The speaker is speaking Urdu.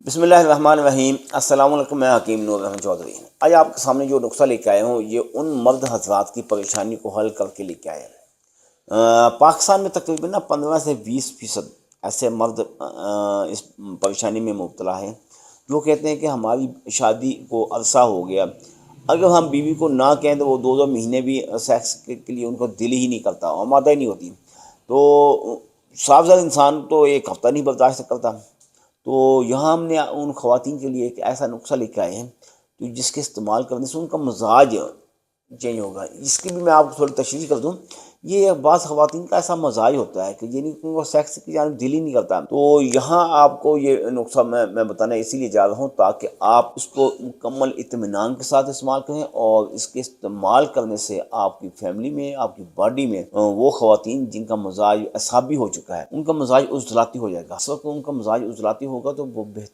بسم اللہ الرحمن الرحیم۔ السلام علیکم، میں حکیم نور رحمن چودھری۔ آج آپ کے سامنے جو نقطہ لے کے آئے ہوں یہ ان مرد حضرات کی پریشانی کو حل کر کے لے کے آئے ہیں۔ پاکستان میں تقریباً 15 سے 20% ایسے مرد اس پریشانی میں مبتلا ہیں جو کہتے ہیں کہ ہماری شادی کو عرصہ ہو گیا، اگر ہم بیوی کو نہ کہیں تو وہ 2 مہینے بھی سیکس کے لیے ان کو دل ہی نہیں کرتا، آمادہ ہی نہیں ہوتی۔ تو صاف ظاہر انسان تو ایک ہفتہ نہیں برداشت کرتا۔ تو یہاں ہم نے ان خواتین کے لیے ایک ایسا نسخہ لے کے آئے ہیں جو جس کے استعمال کرنے سے ان کا مزاج چینج ہوگا۔ اس کی بھی میں آپ کو تھوڑی تشریح کر دوں۔ یہ بعض خواتین کا ایسا مزاج ہوتا ہے کہ یعنی کہ وہ سیکس کی جانب دل ہی نہیں کرتا، تو یہاں آپ کو یہ نسخہ میں بتانا اسی لیے جا رہا ہوں تاکہ آپ اس کو مکمل اطمینان کے ساتھ استعمال کریں، اور اس کے استعمال کرنے سے آپ کی فیملی میں، آپ کی باڈی میں وہ خواتین جن کا مزاج اعصابی ہو چکا ہے ان کا مزاج عضلاتی ہو جائے گا۔ اس وقت ان کا مزاج عضلاتی ہوگا تو وہ بہتر